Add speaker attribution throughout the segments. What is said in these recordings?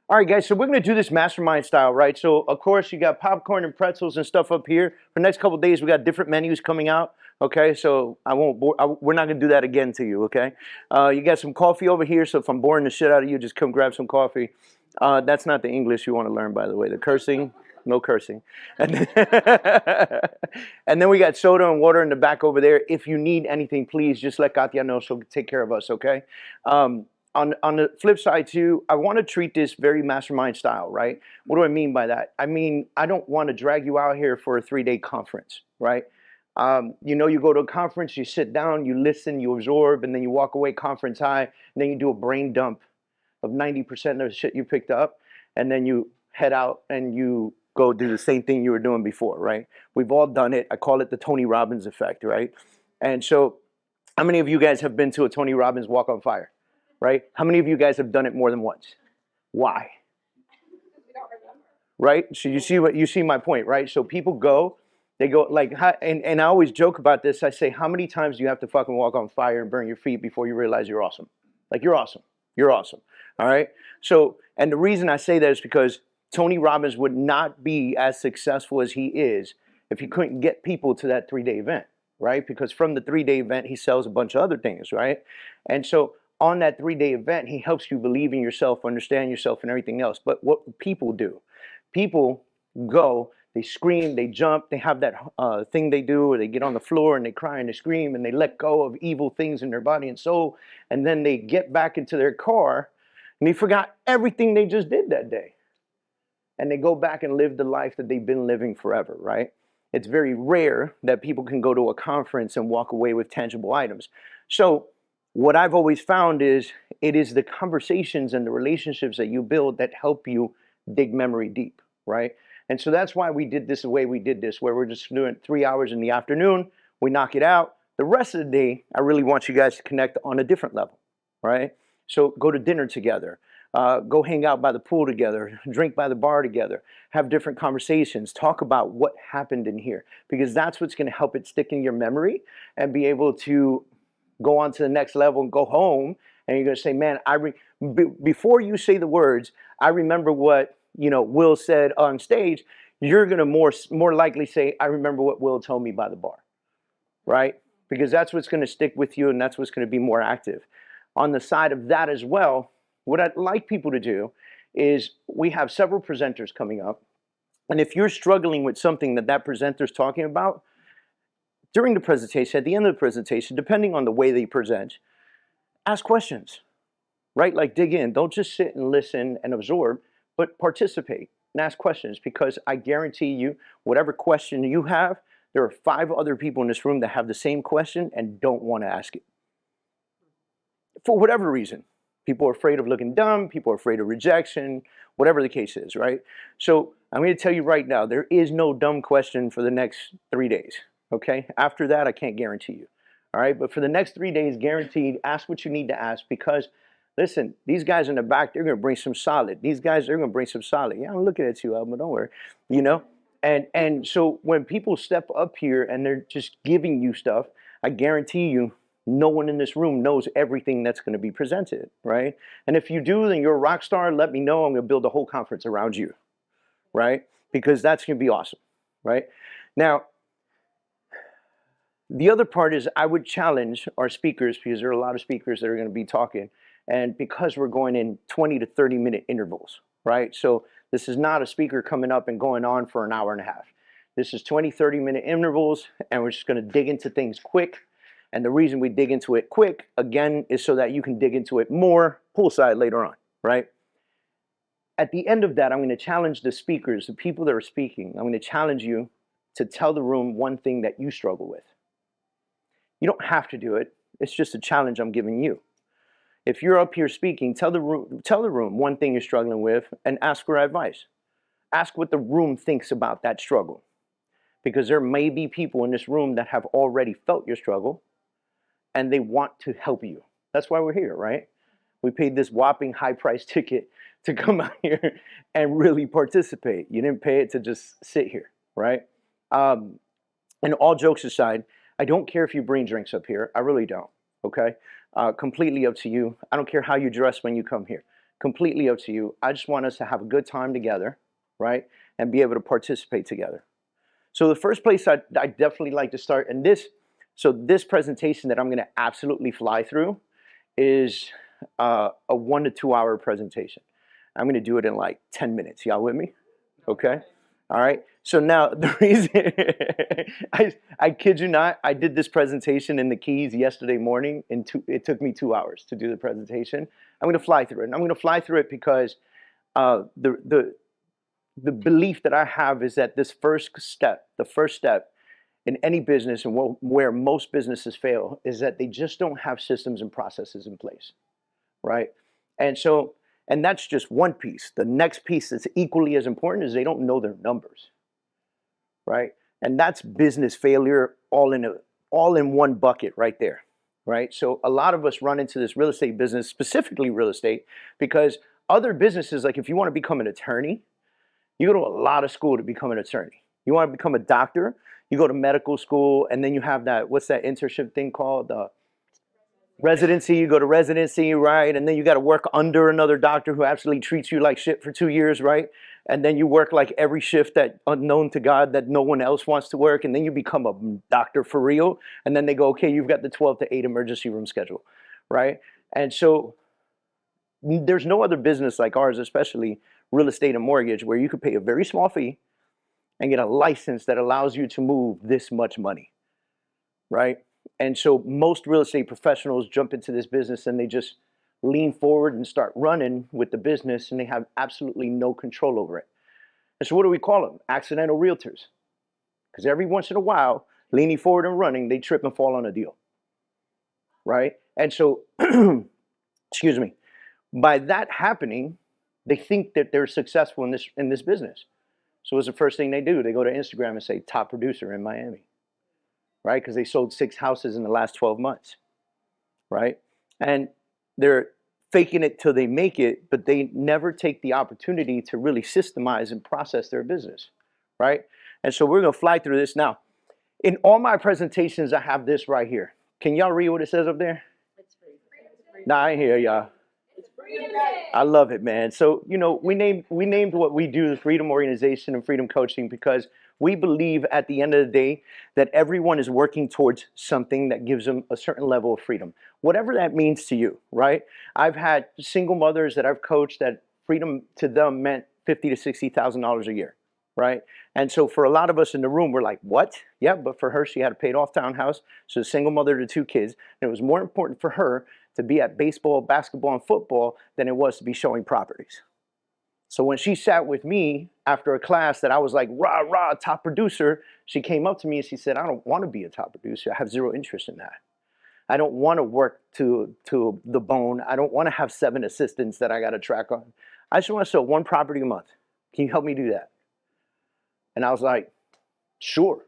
Speaker 1: All right, guys, so we're going to do this mastermind style, right? So, of course, you got popcorn and pretzels and stuff up here. For the next couple of days, we got different menus coming out, okay? So, we're not going to do that again to you, okay? You got some coffee over here, so if I'm boring the shit out of you, just come grab some coffee. That's not the English you want to learn, by the way. The cursing, no cursing. And then, and then we got soda and water in the back over there. If you need anything, please just let Katya know. She'll take care of us, okay? On the flip side too, I want to treat this very mastermind style, right? What do I mean by that? I mean, I don't want to drag you out here for a 3-day conference, right? You go to a conference, you sit down, you listen, you absorb, and then you walk away conference high, and then you do a brain dump of 90% of the shit you picked up, and then you head out and you go do the same thing you were doing before, right? We've all done it. I call it the Tony Robbins effect, right? And so, how many of you guys have been to a Tony Robbins walk on fire? Right? How many of you guys have done it more than once? Why? Right? So you see my point, right? So people go, they go like, and I always joke about this. I say, how many times do you have to fucking walk on fire and burn your feet before you realize you're awesome? Like you're awesome. You're awesome. All right. So, and the reason I say that is because Tony Robbins would not be as successful as he is if he couldn't get people to that 3-day event, right? Because from the 3-day event, he sells a bunch of other things, right? And so on that 3-day event, he helps you believe in yourself, understand yourself, and everything else. But what people do, people go, they scream, they jump, they have that thing they do where they get on the floor and they cry and they scream and they let go of evil things in their body and soul. And then they get back into their car and they forgot everything they just did that day. And they go back and live the life that they've been living forever, right? It's very rare that people can go to a conference and walk away with tangible items. So what I've always found is it is the conversations and the relationships that you build that help you dig memory deep, right? And so that's why we did this the way we did this, where we're just doing 3 hours in the afternoon, we knock it out. The rest of the day, I really want you guys to connect on a different level, right? So go to dinner together, go hang out by the pool together, drink by the bar together, have different conversations, talk about what happened in here, because that's what's going to help it stick in your memory and be able to go on to the next level and go home, and you're going to say, man, before you say the words, I remember what, Will said on stage, you're going to more likely say, I remember what Will told me by the bar, right? Because that's what's going to stick with you, and that's what's going to be more active. On the side of that as well, what I'd like people to do is we have several presenters coming up, and if you're struggling with something that presenter's talking about, during the presentation, at the end of the presentation, depending on the way they present, ask questions, right? Like dig in. Don't just sit and listen and absorb, but participate and ask questions, because I guarantee you, whatever question you have, there are 5 other people in this room that have the same question and don't want to ask it. For whatever reason. People are afraid of looking dumb, people are afraid of rejection, whatever the case is, right? So I'm going to tell you right now, there is no dumb question for the next 3 days. Okay, after that, I can't guarantee you. All right, but for the next 3 days, guaranteed, ask what you need to ask, because listen, these guys in the back, they're going to bring some solid. They're going to bring some solid. Yeah, I'm looking at you, Alma, don't worry. And so when people step up here and they're just giving you stuff, I guarantee you, no one in this room knows everything that's going to be presented, right? And if you do, then you're a rock star. Let me know. I'm going to build a whole conference around you, right? Because that's going to be awesome, right? Now, the other part is I would challenge our speakers, because there are a lot of speakers that are going to be talking, and because we're going in 20 to 30-minute intervals, right? So this is not a speaker coming up and going on for an hour and a half. This is 20, 30-minute intervals, and we're just going to dig into things quick. And the reason we dig into it quick, again, is so that you can dig into it more poolside later on, right? At the end of that, I'm going to challenge the speakers, the people that are speaking. I'm going to challenge you to tell the room one thing that you struggle with. You don't have to do it. It's just a challenge I'm giving you. If you're up here speaking, tell the room one thing you're struggling with and ask for advice. Ask what the room thinks about that struggle. Because there may be people in this room that have already felt your struggle and they want to help you. That's why we're here, right? We paid this whopping high price ticket to come out here and really participate. You didn't pay it to just sit here, right? And all jokes aside, I don't care if you bring drinks up here. I really don't, okay? Completely up to you. I don't care how you dress when you come here. Completely up to you. I just want us to have a good time together, right? And be able to participate together. So the first place I definitely like to start, and this presentation that I'm going to absolutely fly through is a 1 to 2 hour presentation. I'm going to do it in like 10 minutes. Y'all with me? Okay. All right. So now the reason I kid you not, I did this presentation in the Keys yesterday morning, and it took me 2 hours to do the presentation. I'm going to fly through it, and I'm going to fly through it because the belief that I have is that this the first step in any business, and where most businesses fail, is that they just don't have systems and processes in place, right? And that's just one piece. The next piece that's equally as important is they don't know their numbers, right? And that's business failure all in one bucket right there, right? So a lot of us run into this real estate business, specifically real estate, because other businesses, like if you want to become an attorney, you go to a lot of school to become an attorney. You want to become a doctor, you go to medical school, and then you have what's that internship thing called? Residency. You go to residency, right? And then you got to work under another doctor who absolutely treats you like shit for 2 years, right? And then you work like every shift that unknown to God that no one else wants to work. And then you become a doctor for real. And then they go, okay, you've got the 12 to 8 emergency room schedule, right? And so there's no other business like ours, especially real estate and mortgage, where you could pay a very small fee and get a license that allows you to move this much money, right? And so most real estate professionals jump into this business and they just lean forward and start running with the business, and they have absolutely no control over it. And so what do we call them? Accidental realtors. Because every once in a while, leaning forward and running, they trip and fall on a deal, right? And so, excuse me, by that happening, they think that they're successful in this business. So what's the first thing they do? They go to Instagram and say, top producer in Miami, right? Because they sold 6 houses in the last 12 months, right? And they're faking it till they make it, but they never take the opportunity to really systemize and process their business, right? And so we're going to fly through this. Now, in all my presentations, I have this right here. Can y'all read what it says up there? Nah, I ain't hear y'all. I love it, man. So, we named what we do the Freedom Organization and Freedom Coaching because we believe at the end of the day that everyone is working towards something that gives them a certain level of freedom, whatever that means to you, right? I've had single mothers that I've coached that freedom to them meant $50,000 to $60,000 a year, right? And so for a lot of us in the room, we're like, what? Yeah, but for her, she had a paid off townhouse. So a single mother to 2 kids. And it was more important for her to be at baseball, basketball, and football than it was to be showing properties. So when she sat with me after a class that I was like, rah, rah, top producer, she came up to me and she said, I don't want to be a top producer. I have zero interest in that. I don't want to work to the bone. I don't want to have 7 assistants that I got to track on. I just want to sell 1 property a month. Can you help me do that? And I was like, sure.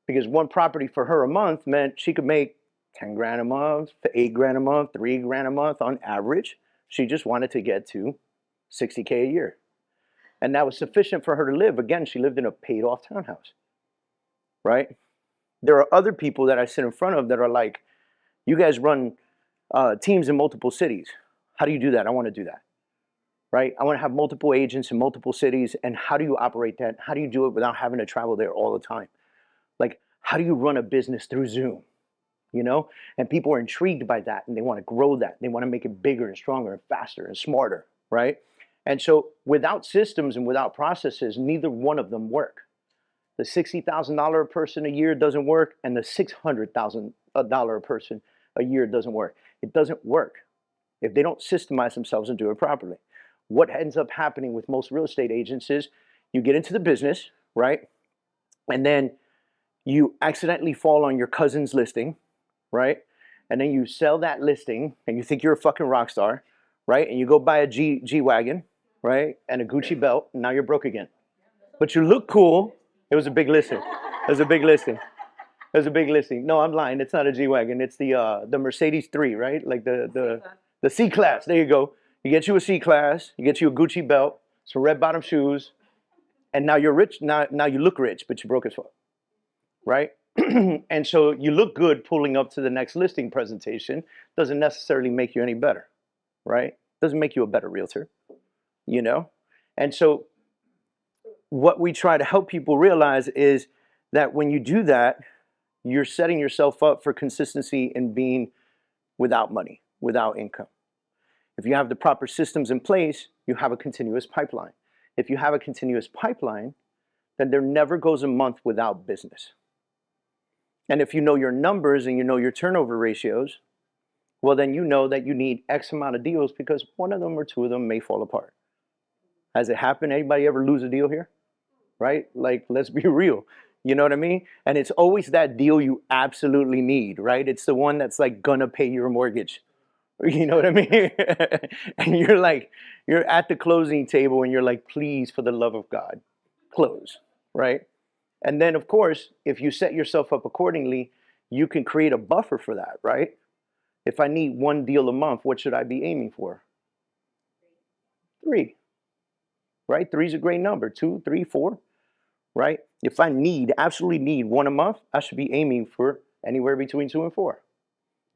Speaker 1: Because 1 property for her a month meant she could make 10 grand a month, 8 grand a month, 3 grand a month on average. She just wanted to get to $60K a year. And that was sufficient for her to live. Again, she lived in a paid off townhouse, right? There are other people that I sit in front of that are like, you guys run teams in multiple cities. How do you do that? I want to do that, right? I want to have multiple agents in multiple cities. And how do you operate that? How do you do it without having to travel there all the time? Like, how do you run a business through Zoom? And people are intrigued by that, and they want to grow that. They want to make it bigger and stronger and faster and smarter, right? And so without systems and without processes, neither one of them work. The $60,000 a person a year doesn't work, and the $600,000 a person a year doesn't work. It doesn't work if they don't systemize themselves and do it properly. What ends up happening with most real estate agents is you get into the business, right? And then you accidentally fall on your cousin's listing, right? And then you sell that listing and you think you're a fucking rock star, right? And you go buy a G-Wagon, right? And a Gucci belt, and now you're broke again. But you look cool. It was a big listing. It was a big listing. It was a big listing. No, I'm lying. It's not a G-Wagon. It's the Mercedes 3, right? Like the C-Class. There you go. You get you a C-Class. You get you a Gucci belt, some red bottom shoes, and now you're rich. Now you look rich, but you're broke as fuck, right? And so you look good pulling up to the next listing presentation doesn't necessarily make you any better, right? Doesn't make you a better realtor, you know? And so what we try to help people realize is that when you do that, you're setting yourself up for consistency in being without money, without income. If you have the proper systems in place, you have a continuous pipeline. If you have a continuous pipeline, then there never goes a month without business. And if you know your numbers and you know your turnover ratios, well, then you know that you need X amount of deals because one of them or two of them may fall apart. Has it happened? Anybody ever lose a deal here? Right? Like, let's be real. You know what I mean? And it's always that deal you absolutely need, right? It's the one that's like gonna pay your mortgage. You know what I mean? And you're like, you're at the closing table and you're like, please, for the love of God, close, right? And then, of course, if you set yourself up accordingly, you can create a buffer for that, right? If I need one deal a month, what should I be aiming for? 3, right? 3 is a great number. 2, 3, 4, right? If I absolutely need one a month, I should be aiming for anywhere between 2 and 4.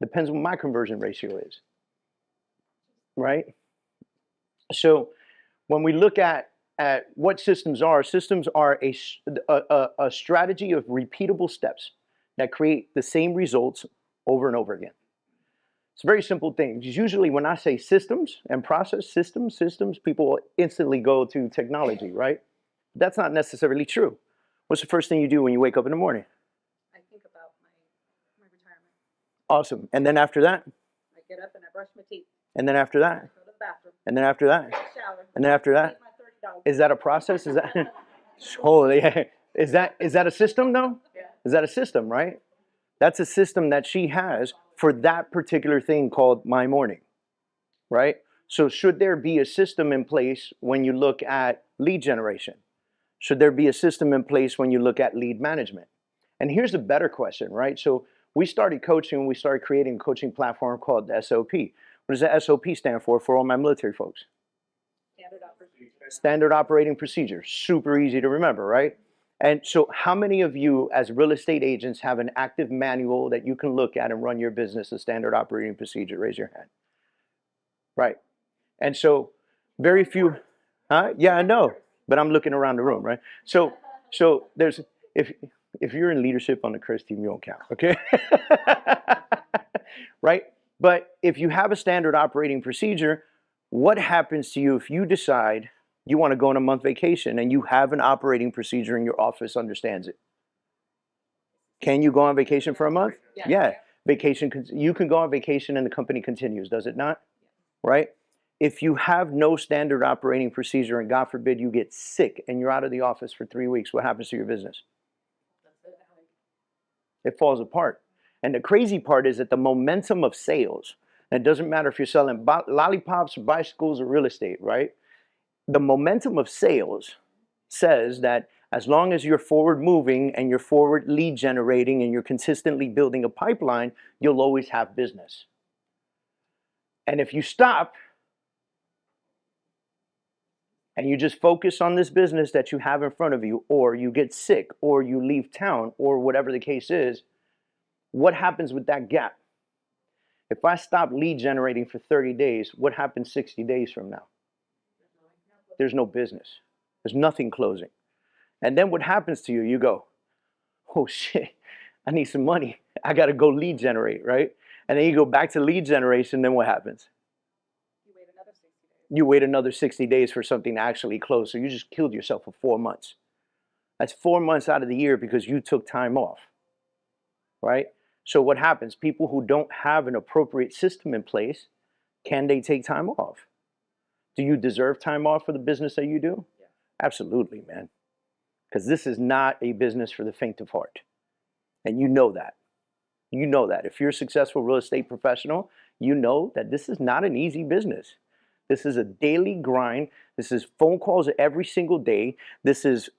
Speaker 1: Depends what my conversion ratio is, right? So when we look at what systems are a strategy of repeatable steps that create the same results over and over again. It's a very simple thing. Usually when I say systems and process, systems, people instantly go to technology, right? That's not necessarily true. What's the first thing you do when you wake up in the morning?
Speaker 2: I think about my retirement.
Speaker 1: Awesome. And then after that?
Speaker 2: I get up and I brush my teeth.
Speaker 1: And then after that?
Speaker 2: I go to the bathroom.
Speaker 1: And then after that?
Speaker 2: Shower.
Speaker 1: And then after that? Is that a process? Is that holy? Is that a system though?
Speaker 2: Yeah.
Speaker 1: Is that a system, right? That's a system that she has for that particular thing called my morning, right? So should there be a system in place when you look at lead generation? Should there be a system in place when you look at lead management? And here's a better question, right? So we started coaching, we started creating a coaching platform called the SOP. What does the SOP stand for all my military folks? Standard operating procedure. Super easy to remember, right? And so how many of you as real estate agents have an active manual that you can look at and run your business, a standard operating procedure? Raise your hand. Right. And so very few, huh? Yeah, I know, but I'm looking around the room, right? So there's, if you're in leadership on the Kurz team, you don't count, okay? Right? But if you have a standard operating procedure, what happens to you if you decide you want to go on a month vacation and you have an operating procedure and your office understands it? Can you go on vacation for a month? Yeah. Vacation, you can go on vacation and the company continues, does it not? Right? If you have no standard operating procedure and God forbid you get sick and you're out of the office for 3 weeks, what happens to your business? It falls apart. And the crazy part is that the momentum of sales, and it doesn't matter if you're selling lollipops or bicycles or real estate, right? The momentum of sales says that as long as you're forward moving and you're forward lead generating and you're consistently building a pipeline, you'll always have business. And if you stop and you just focus on this business that you have in front of you, or you get sick, or you leave town, or whatever the case is, what happens with that gap? If I stop lead generating for 30 days, what happens 60 days from now? There's no business. There's nothing closing. And then what happens to you? You go, oh shit, I need some money. I got to go lead generate, right? And then you go back to lead generation, then what happens?
Speaker 2: You wait another 60 days.
Speaker 1: You wait another 60 days for something to actually close. So you just killed yourself for 4 months. That's 4 months out of the year because you took time off, right? So what happens? People who don't have an appropriate system in place, can they take time off? Do you deserve time off for the business that you do?
Speaker 2: Yeah.
Speaker 1: Absolutely, man. Because this is not a business for the faint of heart. And you know that. You know that. If you're a successful real estate professional, you know that this is not an easy business. This is a daily grind. This is phone calls every single day. This is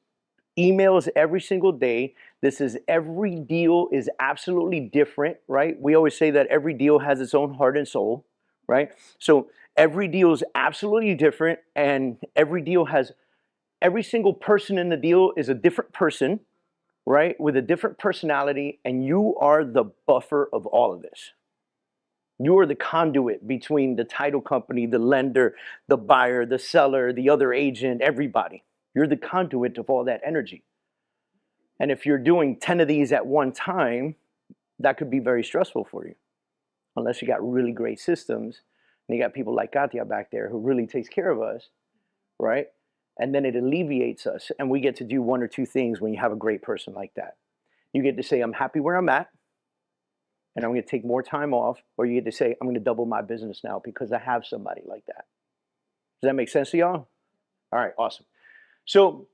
Speaker 1: emails every single day. This is every deal is absolutely different, right? We always say that every deal has its own heart and soul, right? So every deal is absolutely different, and every single person in the deal is a different person, right? With a different personality, and you are the buffer of all of this. You are the conduit between the title company, the lender, the buyer, the seller, the other agent, everybody. You're the conduit of all that energy. And if you're doing 10 of these at one time, that could be very stressful for you. Unless you got really great systems and you got people like Katia back there who really takes care of us, right? And then it alleviates us, and we get to do one or two things when you have a great person like that. You get to say, I'm happy where I'm at, and I'm going to take more time off, or you get to say, I'm going to double my business now because I have somebody like that. Does that make sense to y'all? All right, awesome. So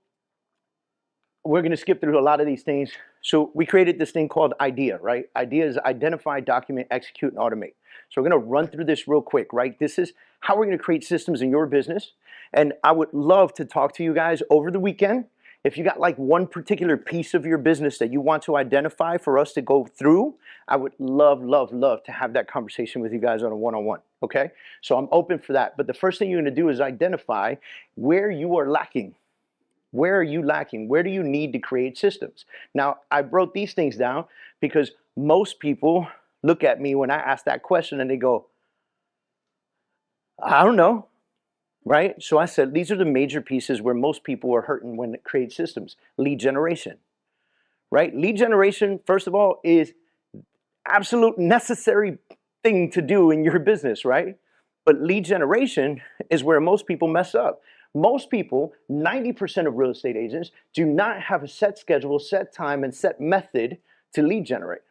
Speaker 1: we're going to skip through a lot of these things. So we created this thing called IDEA, right? IDEA is identify, document, execute, and automate. So we're going to run through this real quick, right? This is how we're going to create systems in your business. And I would love to talk to you guys over the weekend. If you got like one particular piece of your business that you want to identify for us to go through, I would love, love, love to have that conversation with you guys on a one-on-one, okay? So I'm open for that. But the first thing you're going to do is identify where you are lacking. Where are you lacking? Where do you need to create systems? Now, I wrote these things down because most people look at me when I ask that question and they go, I don't know, right? So I said, these are the major pieces where most people are hurting when it creates systems. Lead generation, right? Lead generation, first of all, is absolute necessary thing to do in your business, right? But lead generation is where most people mess up. Most people, 90% of real estate agents, do not have a set schedule, set time, and set method to lead generate.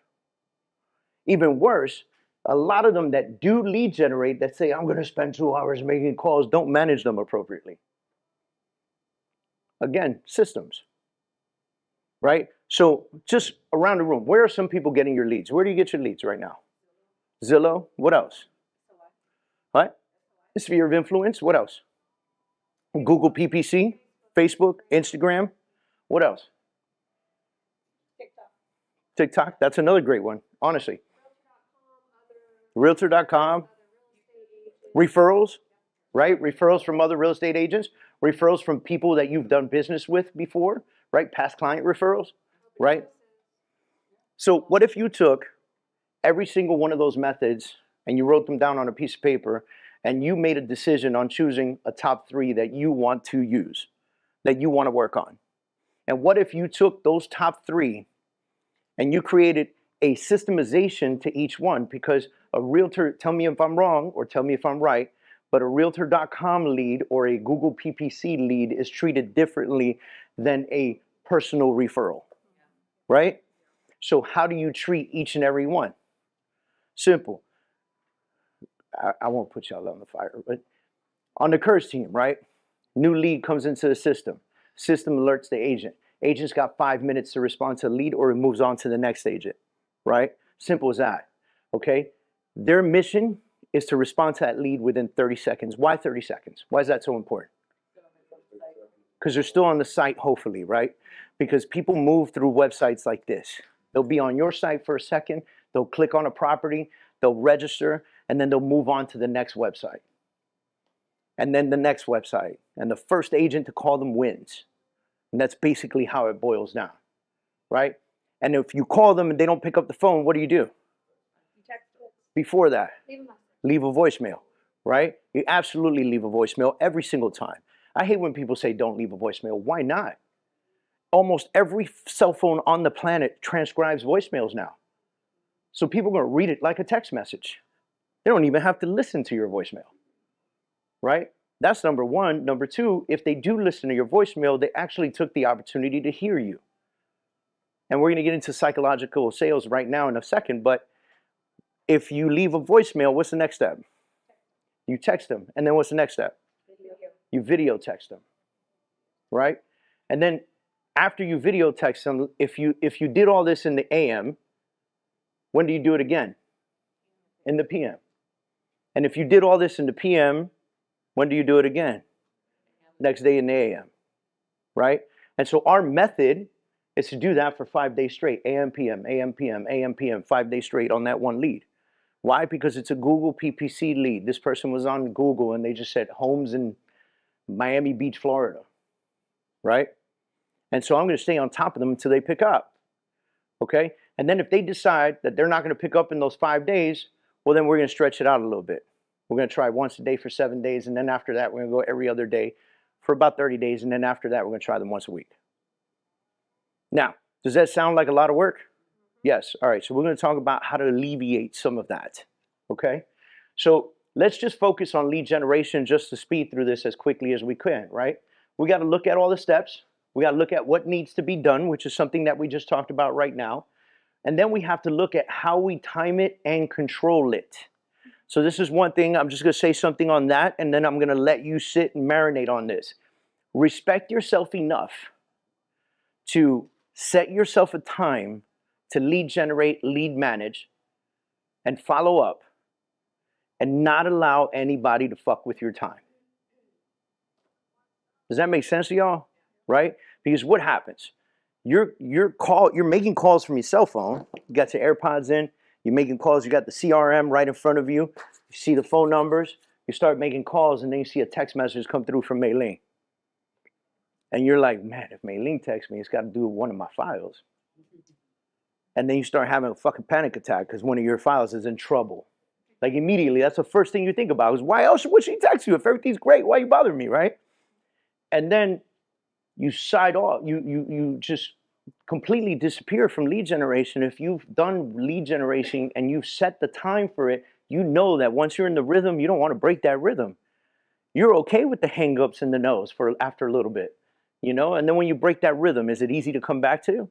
Speaker 1: Even worse, a lot of them that do lead generate, that say, I'm going to spend 2 hours making calls, don't manage them appropriately. Again, systems, right? So just around the room, where are some people getting your leads? Where do you get your leads right now? Zillow, what else? What? Sphere of influence, what else? Google PPC, Facebook, Instagram, what else?
Speaker 2: TikTok.
Speaker 1: TikTok, that's another great one, honestly. Realtor.com, referrals, right? Referrals from other real estate agents, referrals from people that you've done business with before, right? Past client referrals, right? So what if you took every single one of those methods and you wrote them down on a piece of paper and you made a decision on choosing a top 3 that you want to use, that you want to work on? And what if you took those top 3 and you created a systemization to each one? Because a realtor, tell me if I'm wrong or tell me if I'm right, but a realtor.com lead or a Google PPC lead is treated differently than a personal referral, right? So how do you treat each and every one? Simple. I won't put y'all on the fire, but on the Kurz team, right? New lead comes into the system. System alerts the agent. Agent's got 5 minutes to respond to the lead or it moves on to the next agent, right? Simple as that, okay? Their mission is to respond to that lead within 30 seconds. Why 30 seconds? Why is that so important? Because they're still on the site, hopefully, right? Because people move through websites like this. They'll be on your site for a second, they'll click on a property, they'll register, and then they'll move on to the next website. And then the next website. And the first agent to call them wins. And that's basically how it boils down, right? And if you call them and they don't pick up the phone, what do? Before that, leave a voicemail, right? You absolutely leave a voicemail every single time. I hate when people say don't leave a voicemail. Why not? Almost every cell phone on the planet transcribes voicemails now. So people are going to read it like a text message. They don't even have to listen to your voicemail, right? That's number one. Number two, if they do listen to your voicemail, they actually took the opportunity to hear you. And we're going to get into psychological sales right now in a second, but if you leave a voicemail, what's the next step? You text them. And then what's the next step? You video text them, right? And then after you video text them, if you did all this in the AM, when do you do it again? In the PM. And if you did all this in the PM, when do you do it again? Next day in the AM, right? And so our method is to do that for 5 days straight, AM, PM, AM, PM, AM, PM, 5 days straight on that one lead. Why? Because it's a Google PPC lead. This person was on Google and they just said homes in Miami Beach, Florida, right? And so I'm going to stay on top of them until they pick up, okay? And then if they decide that they're not going to pick up in those 5 days, Well, then we're going to stretch it out a little bit. We're going to try once a day for 7 days, and then after that, we're going to go every other day for about 30 days, and then after that, we're going to try them once a week. Now, does that sound like a lot of work? Yes. All right, so we're going to talk about how to alleviate some of that, okay? So let's just focus on lead generation just to speed through this as quickly as we can, right? We got to look at all the steps. We got to look at what needs to be done, which is something that we just talked about right now. And then we have to look at how we time it and control it. So this is one thing. I'm just going to say something on that, and then I'm going to let you sit and marinate on this. Respect yourself enough to set yourself a time to lead generate, lead manage, and follow up, and not allow anybody to fuck with your time. Does that make sense to y'all? Right? Because what happens? You're making calls from your cell phone. You got your AirPods in. You're making calls. You got the CRM right in front of you. You see the phone numbers. You start making calls, and then you see a text message come through from Maylene. And you're like, man, if Maylene texts me, it's got to do with one of my files. And then you start having a fucking panic attack because one of your files is in trouble. Like immediately, that's the first thing you think about is why else would she text you? If everything's great, why are you bothering me, right? And then you side off. You just completely disappear from lead generation. If you've done lead generation and you've set the time for it, you know that once you're in the rhythm, you don't want to break that rhythm. You're okay with the hang-ups and the no's for after a little bit, you know? And then when you break that rhythm, is it easy to come back to? No.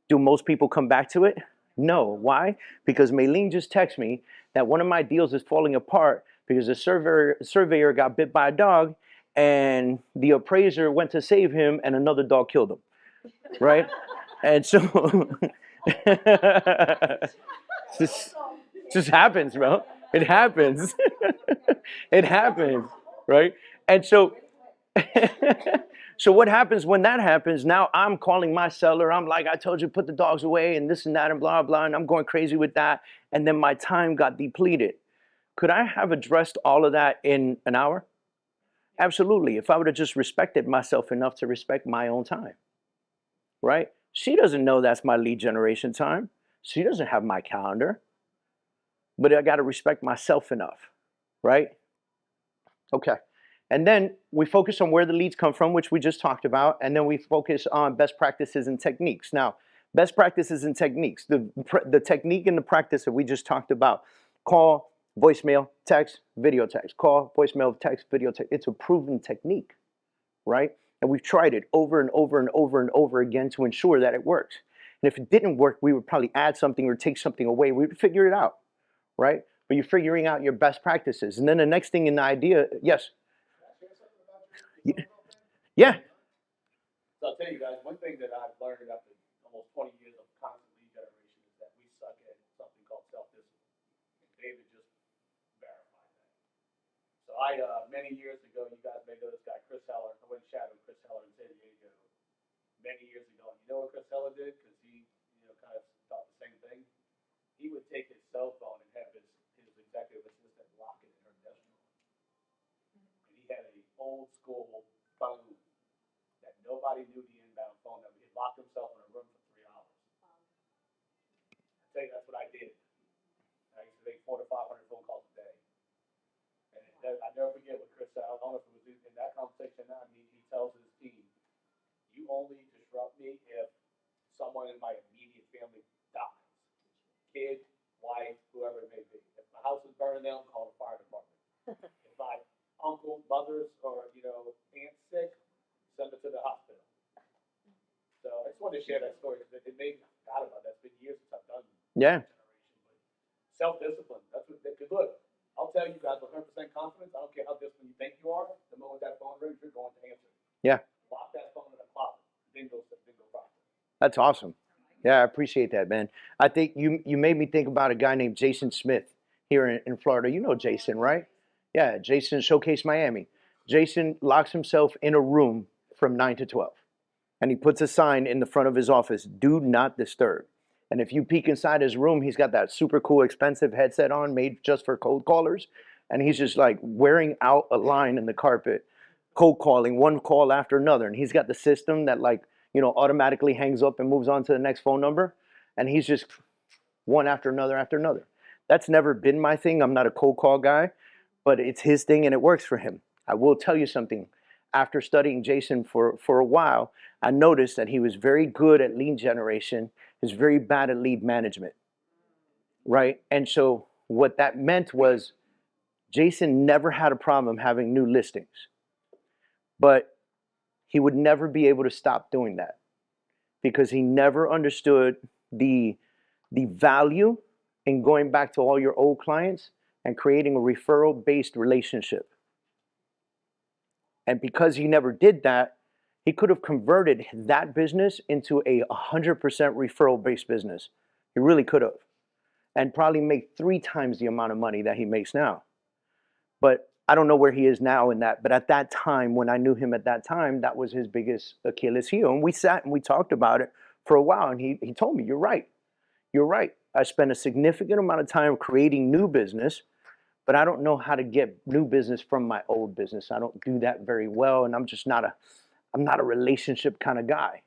Speaker 1: Do most people come back to it? No. Why? Because Maylene just texted me that one of my deals is falling apart because the surveyor got bit by a dog and the appraiser went to save him and another dog killed him, right? And so just happens, bro. It happens. It happens, right? And so so what happens when that happens? Now I'm calling my seller. I'm like, I told you put the dogs away and this and that and blah, blah, and I'm going crazy with that. And then my time got depleted. Could I have addressed all of that in an hour? Absolutely. If I would have just respected myself enough to respect my own time, right? She doesn't know that's my lead generation time. She doesn't have my calendar. But I got to respect myself enough, right? Okay. And then we focus on where the leads come from, which we just talked about. And then we focus on best practices and techniques. Now, best practices and techniques. The technique and the practice that we just talked about. Call, voicemail, text, video text. Call, voicemail, text, video text. It's a proven technique, right? And we've tried it over and over and over and over again to ensure that it works. And if it didn't work, we would probably add something or take something away. We would figure it out, right? But you're figuring out your best practices. And then the next thing in the idea, yes? Yeah.
Speaker 3: So I'll tell you guys, one thing that I've learned after almost 20 years of constant lead generation is that we suck at something called self-discipline. And David just verified that. So many years ago, you guys may know this guy, Chris Heller. I went and shadowed Chris Heller in San Diego many years ago. And you know what Chris Heller did? Because he, kind of thought the same thing. He would take his cell phone and have his executive assistant lock it in her desk drawer. And he had an old school phone that nobody knew the inbound phone number. He locked himself in a room for 3 hours. I tell you, that's what I did. I used to make 400 to 500 phone calls a day. And I never forget what Chris said. I don't know if it was in that conversation now. He tells his team, you only disrupt me if someone in my immediate family dies. Kid, wife, whoever it may be. If my house is burning down, call the fire department. If my uncle, mother's, or aunt's sick, send it to the hospital. So I just wanted to share that story because it made me forgot about that. It's been years since I've done
Speaker 1: Yeah.
Speaker 3: Self-discipline. That's what. Because look, I'll tell you guys with 100% confidence. I don't care how disciplined you think you are. The moment that phone rings, you're going to answer.
Speaker 1: Yeah.
Speaker 3: Lock that phone in a closet. Then go process.
Speaker 1: That's awesome. Yeah, I appreciate that, man. I think you made me think about a guy named Jason Smith here in Florida. You know Jason, right? Yeah, Jason, Showcase Miami. Jason locks himself in a room from 9 to 12. And he puts a sign in the front of his office, do not disturb. And if you peek inside his room, he's got that super cool, expensive headset on made just for cold callers. And he's just like wearing out a line in the carpet, cold calling one call after another. And he's got the system that automatically hangs up and moves on to the next phone number. And he's just one after another after another. That's never been my thing. I'm not a cold call guy, but it's his thing and it works for him. I will tell you something. After studying Jason for a while, I noticed that he was very good at lead generation. He's very bad at lead management, right? And so what that meant was Jason never had a problem having new listings, but he would never be able to stop doing that because he never understood the value in going back to all your old clients and creating a referral-based relationship. And because he never did that, he could have converted that business into a 100% referral-based business. He really could have. And probably make 3 times the amount of money that he makes now. But I don't know where he is now in that. But at that time, when I knew him at that time, that was his biggest Achilles heel. And we sat and we talked about it for a while. And he told me, you're right. You're right. I spent a significant amount of time creating new business, but I don't know how to get new business from my old business. I don't do that very well. And I'm not a relationship kind of guy.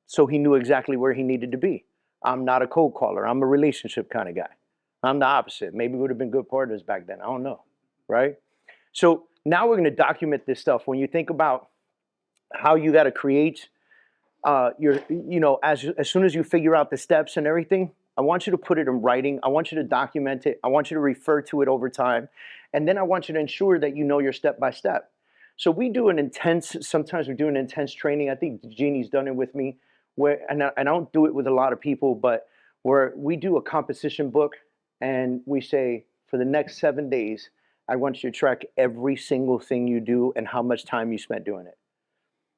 Speaker 1: So he knew exactly where he needed to be. I'm not a cold caller. I'm a relationship kind of guy. I'm the opposite. Maybe we would have been good partners back then. I don't know, right? So now we're going to document this stuff. When you think about how you got to create as soon as you figure out the steps and everything, I want you to put it in writing. I want you to document it. I want you to refer to it over time. And then I want you to ensure that you know your step by step. So sometimes we do an intense training. I think Jeannie's done it with me, and I don't do it with a lot of people, but where we do a composition book and we say, for the next 7 days, I want you to track every single thing you do and how much time you spent doing it,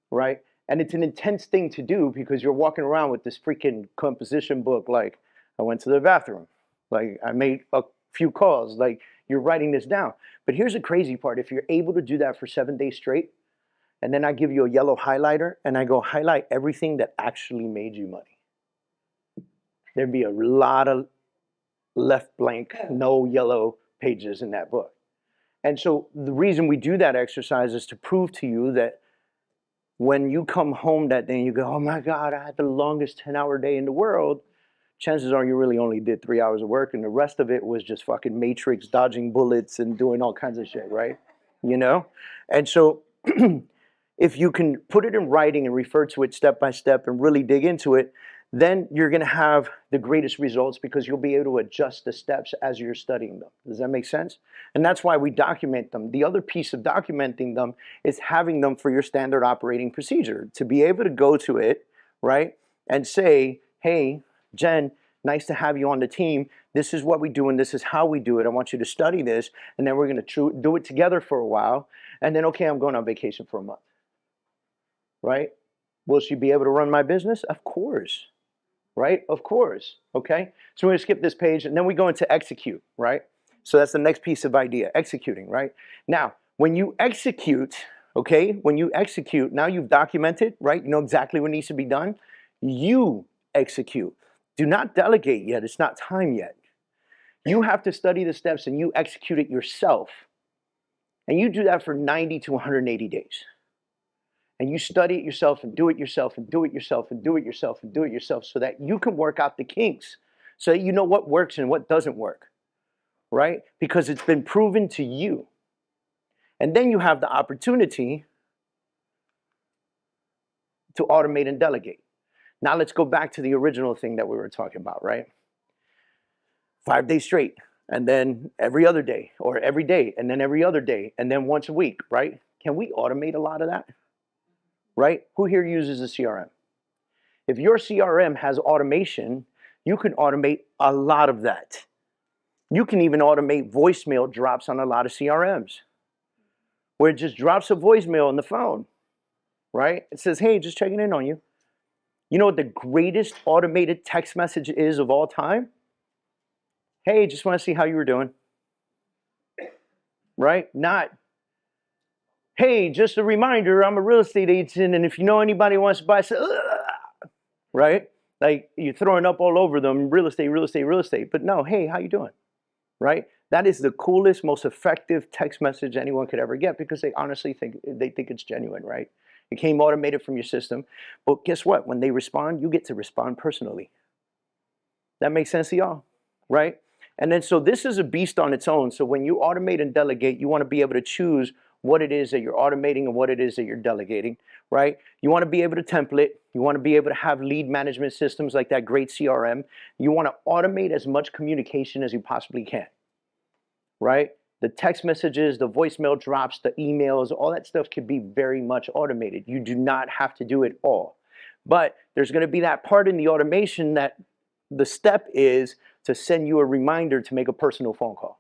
Speaker 1: right? And it's an intense thing to do because you're walking around with this freaking composition book, like, I went to the bathroom, like, I made a few calls, like, you're writing this down. But here's the crazy part. If you're able to do that for 7 days straight, and then I give you a yellow highlighter, and I go highlight everything that actually made you money, there'd be a lot of left blank, no yellow pages in that book. And so the reason we do that exercise is to prove to you that when you come home that day and you go, oh my God, I had the longest 10-hour day in the world, chances are you really only did 3 hours of work and the rest of it was just fucking matrix, dodging bullets and doing all kinds of shit, right? You know? And so if you can put it in writing and refer to it step by step and really dig into it, then you're going to have the greatest results because you'll be able to adjust the steps as you're studying them. Does that make sense? And that's why we document them. The other piece of documenting them is having them for your standard operating procedure, to be able to go to it, right, and say, hey, Jen, nice to have you on the team. This is what we do and this is how we do it. I want you to study this, and then we're going to do it together for a while, and then, okay, I'm going on vacation for a month, right? Will she be able to run my business? Of course. Right? Of course. Okay? So we're going to skip this page and then we go into execute, right? So that's the next piece of idea, executing, right? Now, when you execute, okay, now you've documented, right? You know exactly what needs to be done. You execute. Do not delegate yet. It's not time yet. You have to study the steps and you execute it yourself. And you do that for 90 to 180 days. And you study it yourself and do it yourself and do it yourself and do it yourself and do it yourself so that you can work out the kinks, so that you know what works and what doesn't work, right? Because it's been proven to you. And then you have the opportunity to automate and delegate. Now let's go back to the original thing that we were talking about, right? 5 days straight, and then every other day, or every day, and then every other day, and then once a week, right? Can we automate a lot of that? Right? Who here uses a CRM? If your CRM has automation, you can automate a lot of that. You can even automate voicemail drops on a lot of CRMs, where it just drops a voicemail on the phone, right? It says, hey, just checking in on you. You know what the greatest automated text message is of all time? Hey, just want to see how you were doing. Right? Not, hey, just a reminder, I'm a real estate agent, and if you know anybody who wants to buy, right? Like, you're throwing up all over them, real estate, real estate, real estate. But no, hey, how you doing? Right? That is the coolest, most effective text message anyone could ever get because they honestly think it's genuine, right? It came automated from your system. But guess what? When they respond, you get to respond personally. That makes sense to y'all? right? And then so this is a beast on its own. So when you automate and delegate, you want to be able to choose what it is that you're automating and what it is that you're delegating, right? You want to be able to template. You want to be able to have lead management systems like that great CRM. You want to automate as much communication as you possibly can, right? The text messages, the voicemail drops, the emails, all that stuff can be very much automated. You do not have to do it all. But there's going to be that part in the automation that the step is to send you a reminder to make a personal phone call.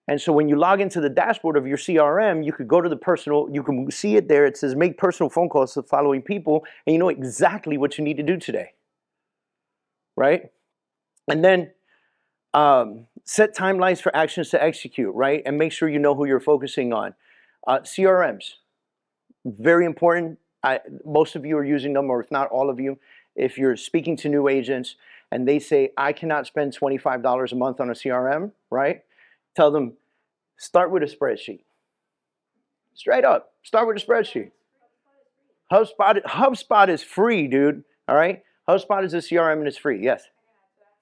Speaker 1: And so when you log into the dashboard of your CRM, you could go to the personal, you can see it there. It says make personal phone calls to the following people, and you know exactly what you need to do today, right? And then set timelines for actions to execute, right? And make sure you know who you're focusing on. CRMs, very important. Most of you are using them, or if not all of you. If you're speaking to new agents and they say, I cannot spend $25 a month on a CRM, right? Tell them, start with a spreadsheet. Straight up, start with a spreadsheet. HubSpot is free, dude, all right? HubSpot is a CRM and it's free, yes.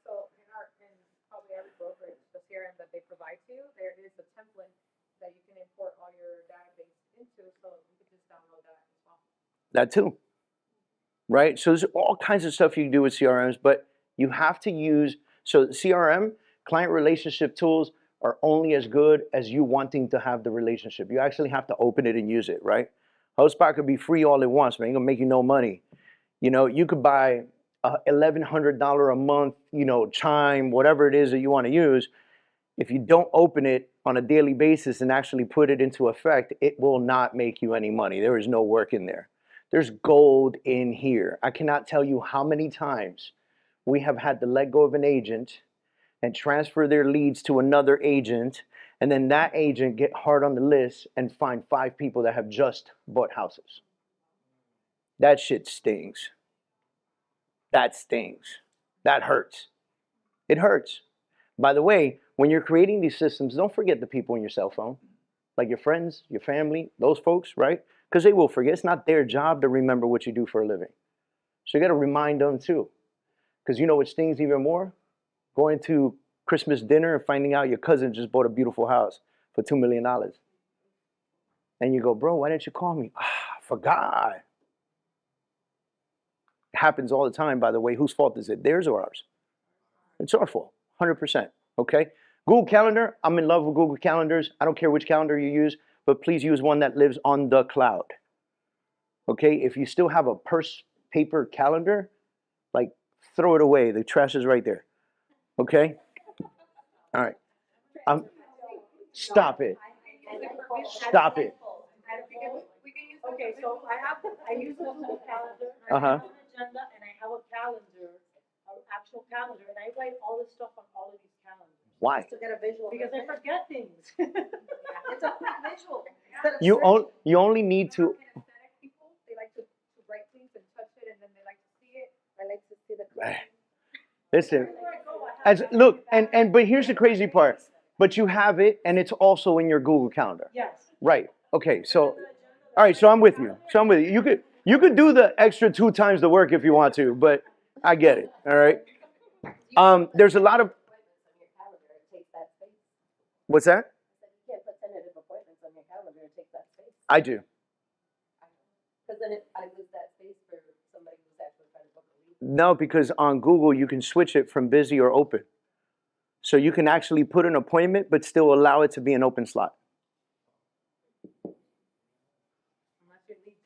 Speaker 2: So in probably every brokerage, the CRM that they provide to you, there is a template that you can import all your database into, so you can just download that as well.
Speaker 1: That too, right? So there's all kinds of stuff you can do with CRMs, but you have to use, so CRM, client relationship tools, are only as good as you wanting to have the relationship. You actually have to open it and use it, right? HubSpot could be free all at once, man. It ain't gonna make you no money. You know, you could buy a $1,100 a month, you know, chime, whatever it is that you want to use. If you don't open it on a daily basis and actually put it into effect, it will not make you any money. There is no work in there. There's gold in here. I cannot tell you how many times we have had to let go of an agent and transfer their leads to another agent, and then that agent get hard on the list and find 5 people that have just bought houses. That shit stings. That stings. That hurts. It hurts. By the way, when you're creating these systems, don't forget the people in your cell phone, like your friends, your family, those folks, right? Because they will forget. It's not their job to remember what you do for a living. So you got to remind them too. Because you know what stings even more? Going to Christmas dinner and finding out your cousin just bought a beautiful house for $2 million. And you go, bro, why didn't you call me? I forgot. It happens all the time, by the way. Whose fault is it? Theirs or ours? It's our fault, 100%, okay? Google Calendar, I'm in love with Google Calendars. I don't care which calendar you use, but please use one that lives on the cloud, okay? If you still have a paper calendar, like throw it away. The trash is right there, okay? All right. Stop it. Stop it.
Speaker 2: Okay, so I use a Google Calendar, I
Speaker 1: Uh-huh.
Speaker 2: have an agenda, and I have a calendar, an actual calendar, and I write all this stuff on all of these calendars.
Speaker 1: Why?
Speaker 2: Just to get a visual. Because I forget things. It's a quick visual.
Speaker 1: You only need to.
Speaker 2: Kinesthetic people, they like to write things and touch it, and then they like to see it. I like to see the.
Speaker 1: Listen, look, but here's the crazy part. But you have it, and it's also in your Google Calendar.
Speaker 2: Yes.
Speaker 1: Right. Okay. So, all right. So I'm with you. You could do the extra 2 times the work if you want to, but I get it. All right. There's a lot of. What's that?
Speaker 2: You can't put tentative appointments on your calendar and take that space.
Speaker 1: I do.
Speaker 2: Because then I lose that space for somebody who's actually trying to book a lead.
Speaker 1: No, because on Google you can switch it from busy or open. So you can actually put an appointment, but still allow it to be an open slot.
Speaker 2: Unless you're lead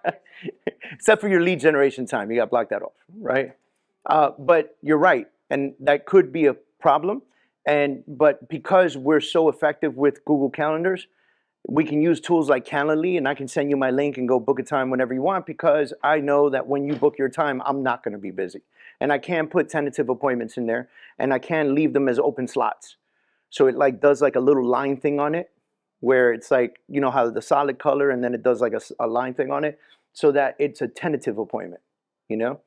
Speaker 2: gen.
Speaker 1: Except for your lead generation time, you got to block that off, right? But you're right, and that could be a problem. But because we're so effective with Google Calendars, we can use tools like Calendly, and I can send you my link and go book a time whenever you want, because I know that when you book your time, I'm not going to be busy. And I can put tentative appointments in there, and I can leave them as open slots. So it like does like a little line thing on it, where it's like, you know how the solid color, and then it does like a line thing on it, so that it's a tentative appointment, you know?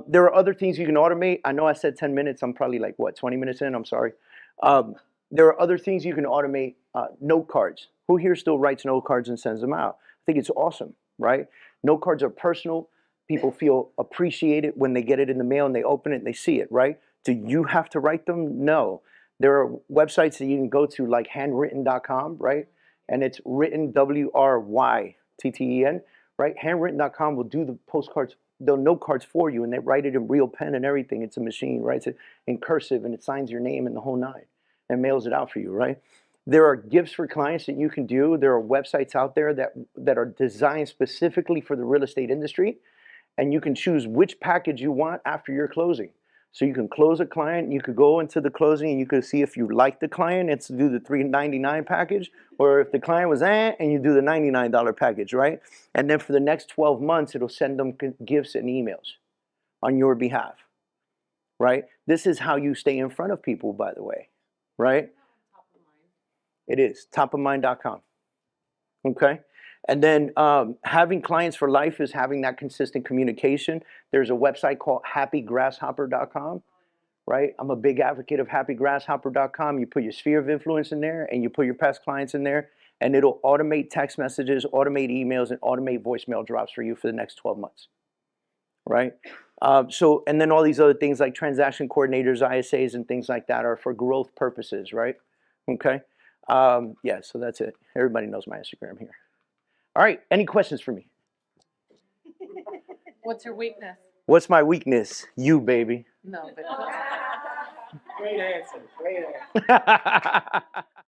Speaker 1: There are other things you can automate. I know I said 10 minutes. I'm probably like, what, 20 minutes in? I'm sorry. There are other things you can automate. Note cards. Who here still writes note cards and sends them out? I think it's awesome, right? Note cards are personal. People feel appreciated when they get it in the mail and they open it and they see it, right? Do you have to write them? No. There are websites that you can go to like handwritten.com, right? And it's written, WRYTTEN, right? Handwritten.com will do the postcards, they'll note cards for you and they write it in real pen and everything. It's a machine, writes it in cursive and it signs your name and the whole nine and mails it out for you, right? There are gifts for clients that you can do. There are websites out there that are designed specifically for the real estate industry, and you can choose which package you want after your closing. So you can close a client, you could go into the closing and you could see if you like the client, it's to do the $399 package, or if the client was and you do the $99 package, right? And then for the next 12 months, it'll send them gifts and emails on your behalf, right? This is how you stay in front of people, by the way, right?
Speaker 2: Top of mind.
Speaker 1: It is topofmind.com. Okay. And then having clients for life is having that consistent communication. There's a website called happygrasshopper.com, right? I'm a big advocate of happygrasshopper.com. You put your sphere of influence in there and you put your past clients in there, and it'll automate text messages, automate emails, and automate voicemail drops for you for the next 12 months, right? And then all these other things like transaction coordinators, ISAs, and things like that are for growth purposes, right? Okay. Yeah, so that's it. Everybody knows my Instagram here. All right, any questions for me?
Speaker 2: What's your weakness?
Speaker 1: What's my weakness? You, baby.
Speaker 2: No, but
Speaker 3: Great answer. Great answer.